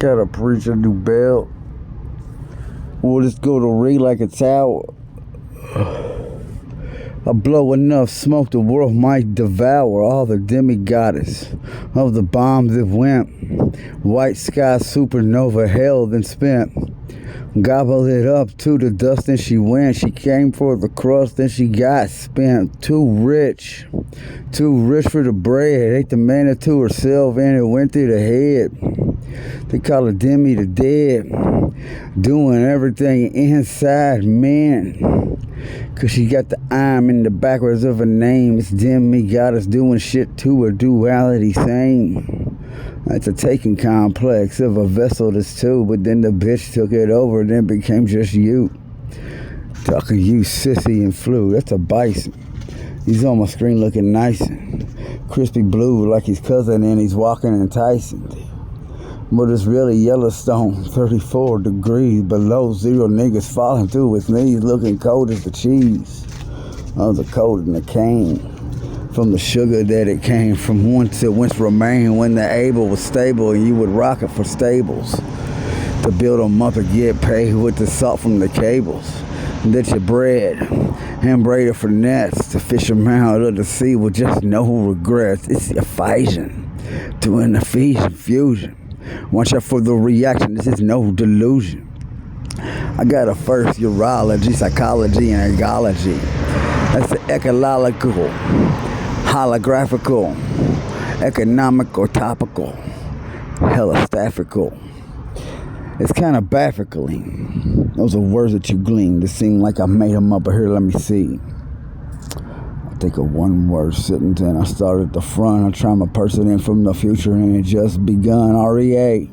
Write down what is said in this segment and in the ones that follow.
Gotta preach a new belt. We'll just go to ring like a tower. I blow enough smoke the world might devour all the demigoddess of the bombs that went. White sky supernova held and spent. Gobble it up to the dust and she went. She came for the crust and she got spent. Too rich for the bread. Ate the manna to herself and it went through the head. They call her Demi the dead. Doing everything inside man. Cause she got the I'm in the backwards of her name. It's Demi got us doing shit to her duality same. That's a taking complex of a vessel that's two, but then the bitch took it over and then became just you. Talking you sissy and flu, that's a bison. He's on my screen looking nice and crispy blue like his cousin and he's walking enticing. But it's really Yellowstone, 34 degrees below zero, niggas falling through his knees, looking cold as the cheese. Oh, the cold in the cane. From the sugar that it came from once it once remained when the able was stable and you would rock it for stables. To build them up and get paid with the salt from the cables. That your bread and braided for nets to fish them out of the sea with just no regrets. It's the Ephesian doing the fusion. Watch out for the reaction, this is no delusion. I got a first urology, psychology, and ecology. That's the ecological, holographical, economical, topical, helostaphical. It's kind of baffling. Those are words that you glean. They seem like I made them up, but here, let me see. I think of one word sentence and I start at the front. I try my person in from the future and it just begun. REA.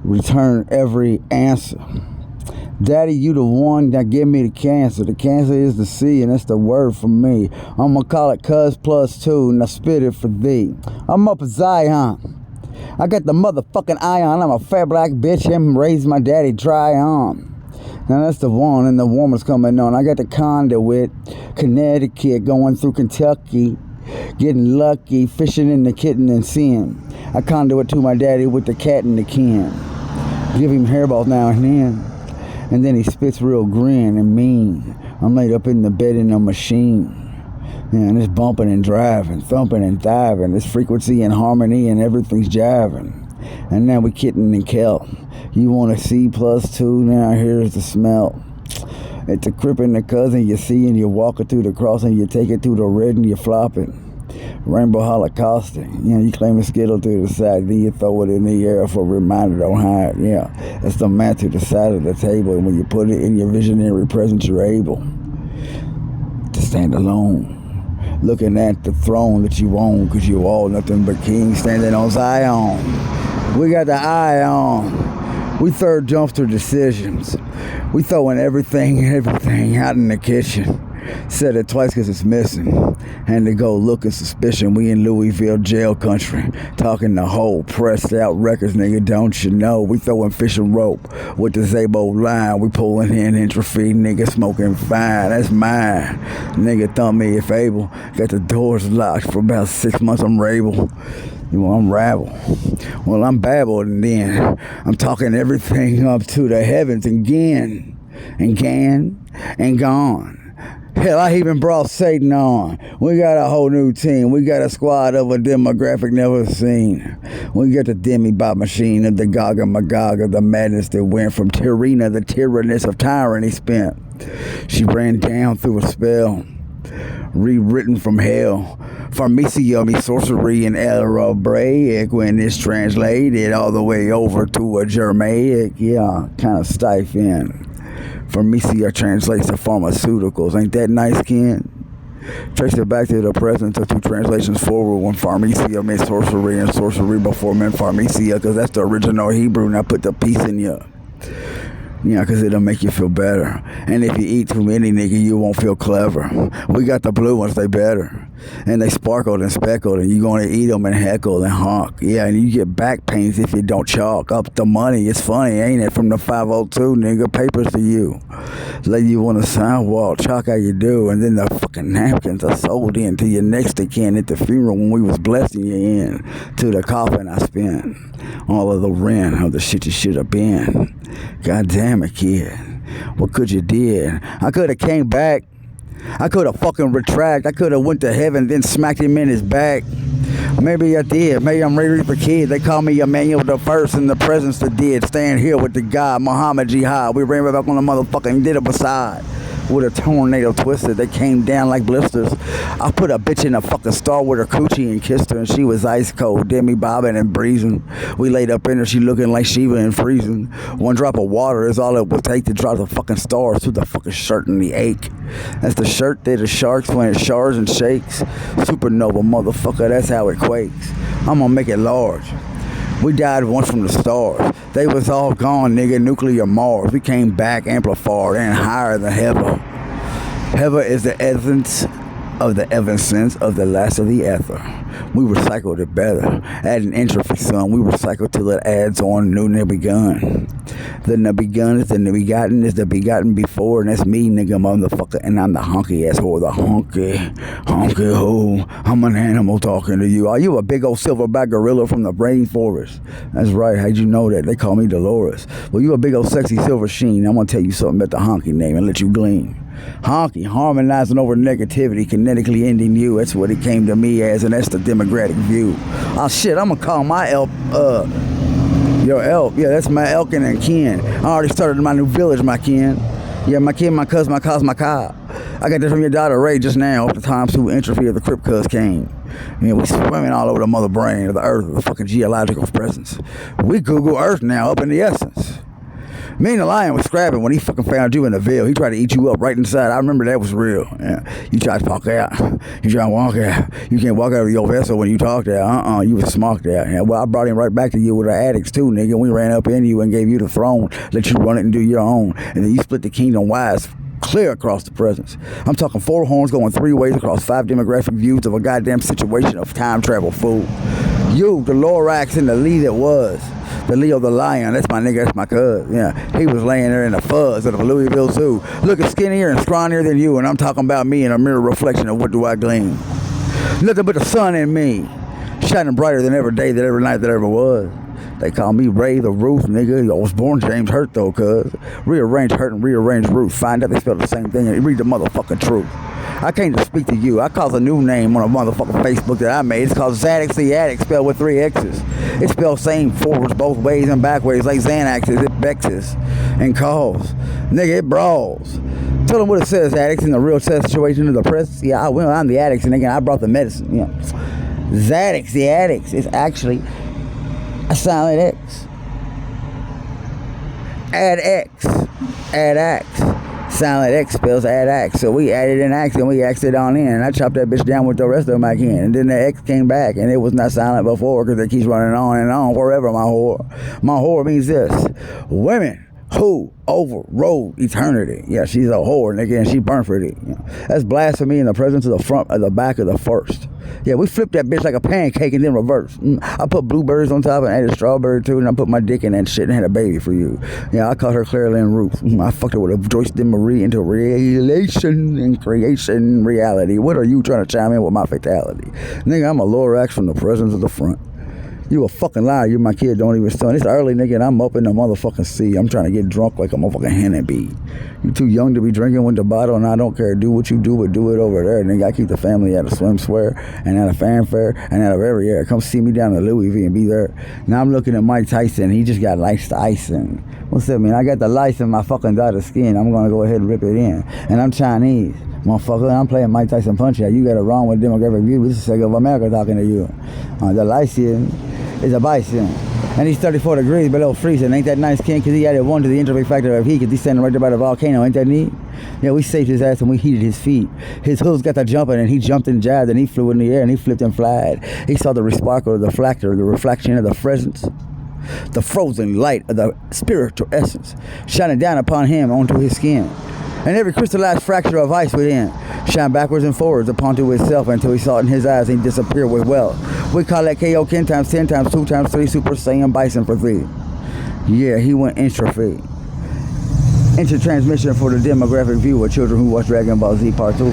Return every answer. Daddy, you the one that give me the cancer. The cancer is the C and that's the word for me. I'm gonna call it cuz plus 2 and I spit it for thee. I'm up at Zion. I got the motherfucking ion. I'm a fat black bitch and raised my daddy dry on. Now that's the one and the warmer's coming on. I got the conduit, Connecticut, going through Kentucky, getting lucky, fishing in the kitten and seeing. I conduit to my daddy with the cat in the can. Give him hairballs now and then. And then he spits real grin and mean. I'm laid up in the bed in a machine. And it's bumping and driving, thumping and diving. It's frequency and harmony and everything's jiving. And now we kitten and kelp. You want a C plus 2, now here's the smell. It's a crip and the cousin you see and you walk it through the cross and you take it through the red and you flop it. Rainbow holocausting. You claim a skittle to the side, then you throw it in the air for a reminder, don't hide. Yeah, that's the mat to the side of the table. And when you put it in your visionary presence, you're able to stand alone. Looking at the throne that you own, cause you all nothing but kings standing on Zion. We got the eye on. We third dumpster decisions. We throwing everything out in the kitchen. Said it twice cause it's missing. And to go looking suspicion. We in Louisville jail country. Talking the whole pressed out records, nigga, don't you know? We throwing fishing rope with the Zabo line. We pulling in entropy, nigga, smoking fine. That's mine. Nigga, thumb me if able. Got the doors locked for about 6 months, I'm rabble. I'm rabble. Well, I'm babbled and then I'm talking everything up to the heavens again and gone. Hell, I even brought Satan on. We got a whole new team. We got a squad of a demographic never seen. We got the demibot machine of the Gog and Magog of the madness that went from Tyrrhena, the tyranness of tyranny spent. She ran down through a spell, rewritten from hell. Pharmacia, me sorcery in Arabic when it's translated all the way over to a Germanic. Yeah, kind of stifling. Pharmacia translates to pharmaceuticals. Ain't that nice, Ken? Trace it back to the present, took 2 translations forward when Pharmacia meant sorcery and sorcery before meant Pharmacia, because that's the original Hebrew. Now put the peace in you. Yeah, because it'll make you feel better. And if you eat too many, nigga, you won't feel clever. We got the blue ones, they better. and they sparkled and speckled, and you gonna eat them and heckle and honk. Yeah, and you get back pains if you don't chalk up the money. It's funny, ain't it? From the 502, nigga, papers to you. Lay you on the sidewalk, chalk how you do, and then the fucking napkins are sold in to your next of kin at the funeral when we was blessing you in. To the coffin I spent all of the rent of the shit you should have been. God damn it, kid. What could you did? I could have came back. I could have fucking retract. I could have went to heaven, then smacked him in his back. Maybe I did. Maybe I'm ready for kid. They call me Emmanuel the First in the presence that did. Stand here with the God, Muhammad Jihad. We ran right back on the motherfucking did it beside. With a tornado twisted, they came down like blisters. I put a bitch in a fucking star with her coochie and kissed her, and she was ice cold, Demi bobbing and breezing. We laid up in her, she looking like Shiva and freezing. One drop of water is all it would take to drop the fucking stars through the fucking shirt and the ache. That's the shirt that the sharks when it shards and shakes. Supernova, motherfucker, that's how it quakes. I'm gonna make it large. We died once from the stars. They was all gone, nigga, nuclear Mars. We came back amplified and higher than Heaven. Heaven is the essence of the evanescence of the last of the ether. We recycled it better. Add an entropy, son. We recycle till it adds on new and begun. The begun is the begotten is the begotten before, and that's me, nigga, motherfucker, and I'm the honky ass whore, the honky ho. I'm an animal talking to you. Are you a big old silverback gorilla from the rainforest? That's right. How'd you know that? They call me Dolores. Well, you a big old sexy silver sheen. I'm gonna tell you something about the honky name and let you gleam. Honky, harmonizing over negativity, kinetically ending you. That's what it came to me as, and that's the democratic view. Oh shit, I'm gonna call my elk, your elk. Yeah, that's my elkin and kin. I already started my new village, my kin. Yeah, my kin, my cousin, my cause, my cob. I got that from your daughter Ray just now, at the time through entropy of the Crip Cuz came. Yeah, we swimming all over the mother brain of the earth, of the fucking geological presence. We Google Earth now, up in the essence. Me and the lion was scrapping when he fucking found you in the veil. He tried to eat you up right inside. I remember that was real. Yeah. You tried to walk out. You tried to walk out. You can't walk out of your vessel when you talked out. You was smoked out. Yeah. Well, I brought him right back to you with the addicts too, nigga. We ran up in you and gave you the throne, let you run it and do your own. And then you split the kingdom wise, clear across the presence. I'm talking 4 horns going 3 ways across 5 demographic views of a goddamn situation of time travel, fool. You, the Lorax and the Lee that was. The Leo the Lion, that's my nigga, that's my cuz. Yeah, he was laying there in the fuzz of the Louisville Zoo, looking skinnier and scrawnier than you, and I'm talking about me in a mirror reflection of what do I glean. Nothing but the sun in me, shining brighter than every day that every night that ever was. They call me Ray the Ruth, nigga. I was born James Hurt though, cuz. Rearrange Hurt and rearrange Ruth. Find out they spell the same thing and read the motherfucking truth. I came to speak to you. I cause a new name on a motherfucking Facebook that I made. It's called Zaddix the Addict, spelled with 3 X's. It spells same forwards both ways and backwards like Xanaxes. It vexes and calls. Nigga, it brawls. Tell them what it says, addicts, in the real situation of the press. Yeah, I'm the addicts, and again, I brought the medicine. Yeah. Zaddix the Addicts is actually a silent X. Add X. Add X. Silent X spells add X. So we added an X and we X'd it on in. And I chopped that bitch down with the rest of them I can. And then the X came back and it was not silent before because it keeps running on and on forever, my whore. My whore means this. Women who overrode eternity. Yeah, she's a whore, nigga, and she burned for it. You know, that's blasphemy in the presence of the front of the back of the first. Yeah, we flipped that bitch like a pancake and then reverse. I put blueberries on top and added strawberry too, and I put my dick in that shit and had a baby for you. Yeah, I called her Claire Lynn Ruth. I fucked her with a Joyce DeMarie into relation and creation reality. What are you trying to chime in with my fatality? Nigga, I'm a Lorax from the presence of the front. You a fucking liar. You my kid, don't even stun. It's early, nigga, and I'm up in the motherfucking sea. I'm trying to get drunk like a motherfucking honeybee. You too young to be drinking with the bottle, and I don't care. Do what you do, but do it over there. Nigga, I keep the family at a swim square, and at a fanfare, and out of every area. Come see me down at Louis V and be there. Now I'm looking at Mike Tyson. He just got licensed icing. What's that mean? I got the lice in my fucking daughter's skin. I'm going to go ahead and rip it in. And I'm Chinese. Motherfucker, I'm playing Mike Tyson Punch Out. You got it wrong with demographic view. This is Sega of America talking to you. The lycium is a bison. And he's 34 degrees below freezing. Ain't that nice, Ken? Because he added 1 to the entropy factor of heat because he's standing right there by the volcano. Ain't that neat? Yeah, we saved his ass and we heated his feet. His hooves got the jumping and he jumped and jabbed and he flew in the air and he flipped and flied. He saw the resparkle of the flactor, the reflection of the presence, the frozen light of the spiritual essence shining down upon him onto his skin. And every crystallized fracture of ice within shine backwards and forwards upon to itself until he saw it in his eyes and disappeared with wealth. We call that Kaioken times 10 times 2 times 3 Super Saiyan Bison for 3. Yeah, he went intra-feed. Inter-transmission for the demographic view of children who watch Dragon Ball Z Part 2.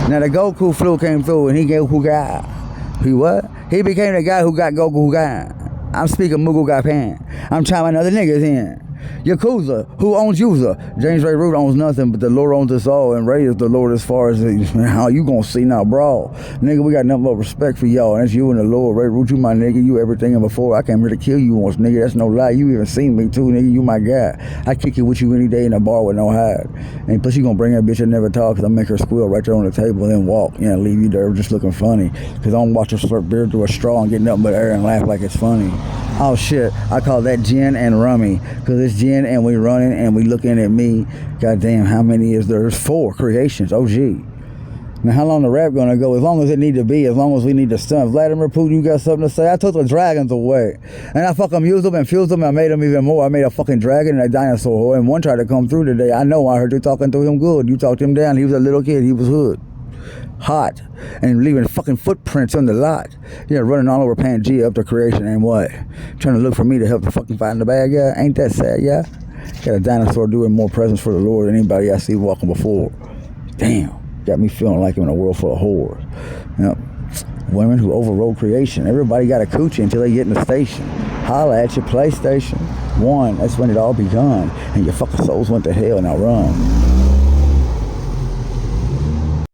Now the Goku flu came through and he gave Goku. He what? He became the guy who got Goku guy. I'm speaking Mugu Pan. I'm chiming other niggas in. Yakuza, who owns User? James Ray Root owns nothing, but the Lord owns us all, and Ray is the Lord as far as how you gonna see now, bro. Nigga, we got nothing but respect for y'all, and that's you and the Lord. Ray Root, you my nigga, you everything, and before I came here to kill you once, nigga, that's no lie. You even seen me too, nigga, you my guy. I kick it with you any day in the bar with no hide. And plus you gonna bring that bitch and never talk, cause I make her squeal right there on the table and then walk, you know, leave you there just looking funny. Cause I don't watch her slurp beer through a straw and get nothing but air and laugh like it's funny. Oh shit, I call that gin and rummy, cause it's gin and we running and we looking at me. Goddamn, how many is there? There's 4 creations, OG. Now how long the rap gonna go? As long as it need to be, as long as we need to stun. Vladimir Putin, you got something to say? I took the dragons away. And I fucking used them and fused them and I made them even more. I made a fucking dragon and a dinosaur. And one tried to come through today. I know, I heard you talking to him good. You talked him down, he was a little kid, he was hood. Hot and leaving fucking footprints on the lot. Yeah, running all over Pangea up to creation and what? Trying to look for me to help to fucking find the bad guy? Ain't that sad, yeah? Got a dinosaur doing more presents for the Lord than anybody I see walking before. Damn, got me feeling like I'm in a world full of whores. Yep. Women who overrode creation. Everybody got a coochie until they get in the station. Holla at your PlayStation 1. That's when it all begun. And your fucking souls went to hell. Now run.